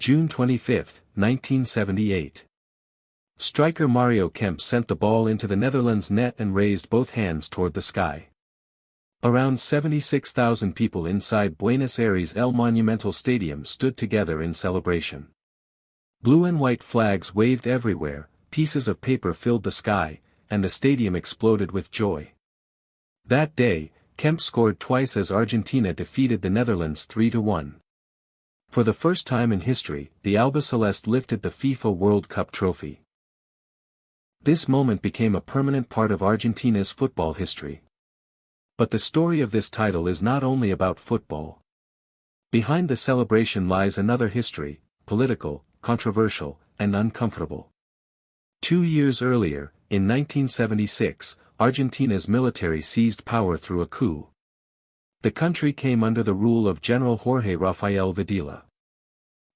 June 25, 1978. Striker Mario Kempes sent the ball into the Netherlands net and raised both hands toward the sky. Around 76,000 people inside Buenos Aires' El Monumental Stadium stood together in celebration. Blue and white flags waved everywhere, pieces of paper filled the sky, and the stadium exploded with joy. That day, Kempes scored twice as Argentina defeated the Netherlands 3-1. For the first time in history, the Albiceleste lifted the FIFA World Cup trophy. This moment became a permanent part of Argentina's football history. But the story of this title is not only about football. Behind the celebration lies another history, political, controversial, and uncomfortable. 2 years earlier, in 1976, Argentina's military seized power through a coup. The country came under the rule of General Jorge Rafael Videla.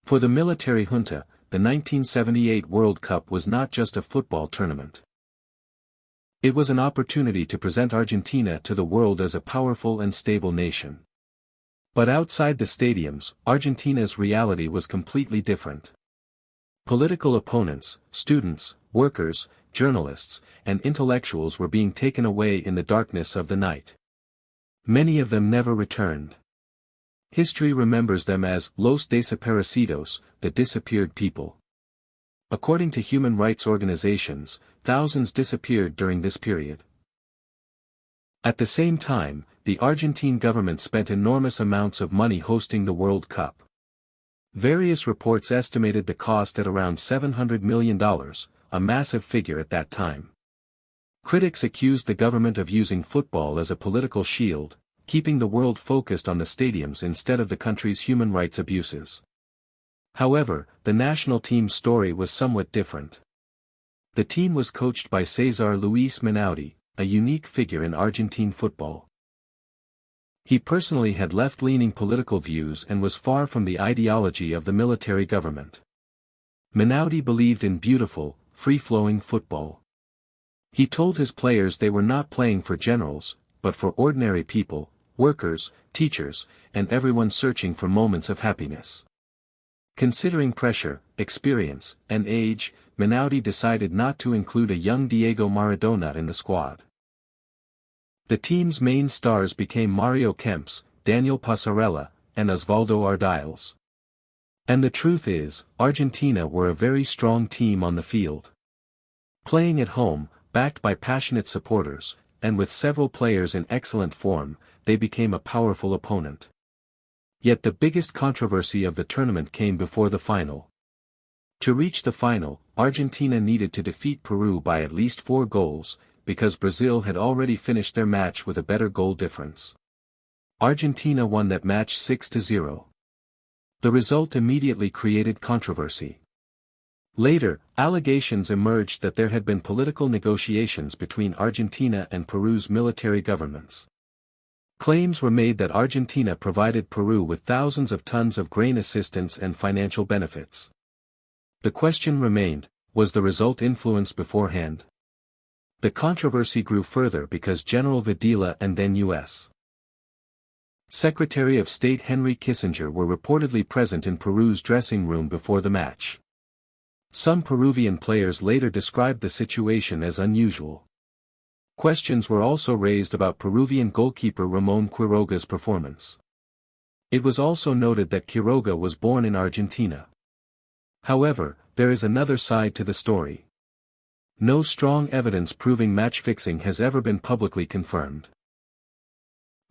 For the military junta, the 1978 World Cup was not just a football tournament. It was an opportunity to present Argentina to the world as a powerful and stable nation. But outside the stadiums, Argentina's reality was completely different. Political opponents, students, workers, journalists, and intellectuals were being taken away in the darkness of the night. Many of them never returned. History remembers them as Los Desaparecidos, the disappeared people. According to human rights organizations, thousands disappeared during this period. At the same time, the Argentine government spent enormous amounts of money hosting the World Cup. Various reports estimated the cost at around $700 million, a massive figure at that time. Critics accused the government of using football as a political shield, keeping the world focused on the stadiums instead of the country's human rights abuses. However, the national team's story was somewhat different. The team was coached by Cesar Luis Menotti, a unique figure in Argentine football. He personally had left-leaning political views and was far from the ideology of the military government. Menotti believed in beautiful, free-flowing football. He told his players they were not playing for generals, but for ordinary people, workers, teachers, and everyone searching for moments of happiness. Considering pressure, experience, and age, Menotti decided not to include a young Diego Maradona in the squad. The team's main stars became Mario Kempes, Daniel Passarella, and Osvaldo Ardiles. And the truth is, Argentina were a very strong team on the field. Playing at home, backed by passionate supporters, and with several players in excellent form, they became a powerful opponent. Yet the biggest controversy of the tournament came before the final. To reach the final, Argentina needed to defeat Peru by at least 4 goals, because Brazil had already finished their match with a better goal difference. Argentina won that match 6-0. The result immediately created controversy. Later, allegations emerged that there had been political negotiations between Argentina and Peru's military governments. Claims were made that Argentina provided Peru with thousands of tons of grain assistance and financial benefits. The question remained, was the result influenced beforehand? The controversy grew further because General Videla and then U.S. Secretary of State Henry Kissinger were reportedly present in Peru's dressing room before the match. Some Peruvian players later described the situation as unusual. Questions were also raised about Peruvian goalkeeper Ramon Quiroga's performance. It was also noted that Quiroga was born in Argentina. However, there is another side to the story. No strong evidence proving match fixing has ever been publicly confirmed.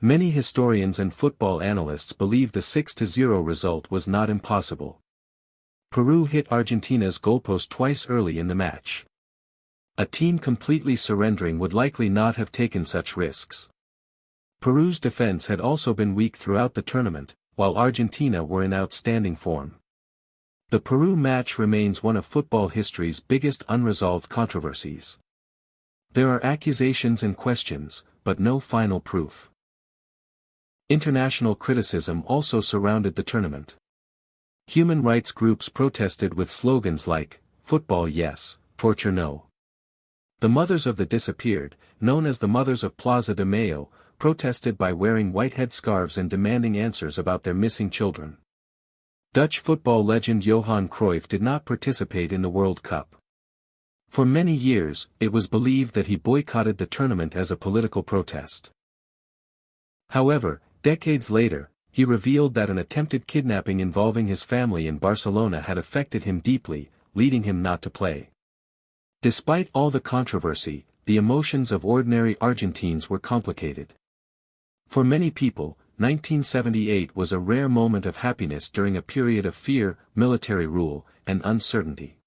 Many historians and football analysts believe the 6-0 result was not impossible. Peru hit Argentina's goalpost twice early in the match. A team completely surrendering would likely not have taken such risks. Peru's defense had also been weak throughout the tournament, while Argentina were in outstanding form. The Peru match remains one of football history's biggest unresolved controversies. There are accusations and questions, but no final proof. International criticism also surrounded the tournament. Human rights groups protested with slogans like, "Football yes, torture no." The mothers of the disappeared, known as the Mothers of Plaza de Mayo, protested by wearing white headscarves and demanding answers about their missing children. Dutch football legend Johan Cruyff did not participate in the World Cup. For many years, it was believed that he boycotted the tournament as a political protest. However, decades later, he revealed that an attempted kidnapping involving his family in Barcelona had affected him deeply, leading him not to play. Despite all the controversy, the emotions of ordinary Argentines were complicated. For many people, 1978 was a rare moment of happiness during a period of fear, military rule, and uncertainty.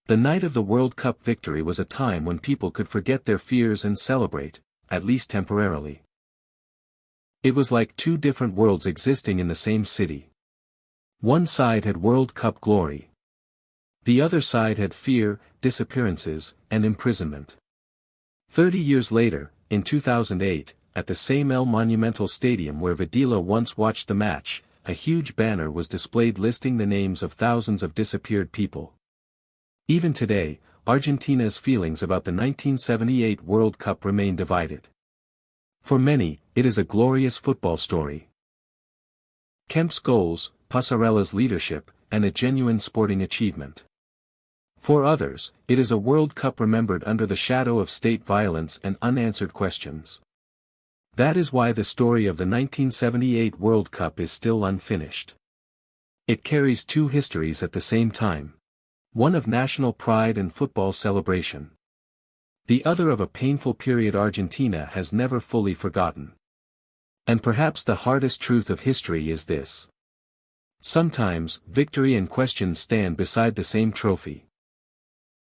The night of the World Cup victory was a time when people could forget their fears and celebrate, at least temporarily. It was like two different worlds existing in the same city. One side had World Cup glory. The other side had fear, disappearances, and imprisonment. 30 years later, in 2008, at the same El Monumental Stadium where Videla once watched the match, a huge banner was displayed listing the names of thousands of disappeared people. Even today, Argentina's feelings about the 1978 World Cup remain divided. For many, it is a glorious football story. Kempes' goals, Passarella's leadership, and a genuine sporting achievement. For others, it is a World Cup remembered under the shadow of state violence and unanswered questions. That is why the story of the 1978 World Cup is still unfinished. It carries two histories at the same time. One of national pride and football celebration. The other of a painful period Argentina has never fully forgotten. And perhaps the hardest truth of history is this. Sometimes, victory and questions stand beside the same trophy.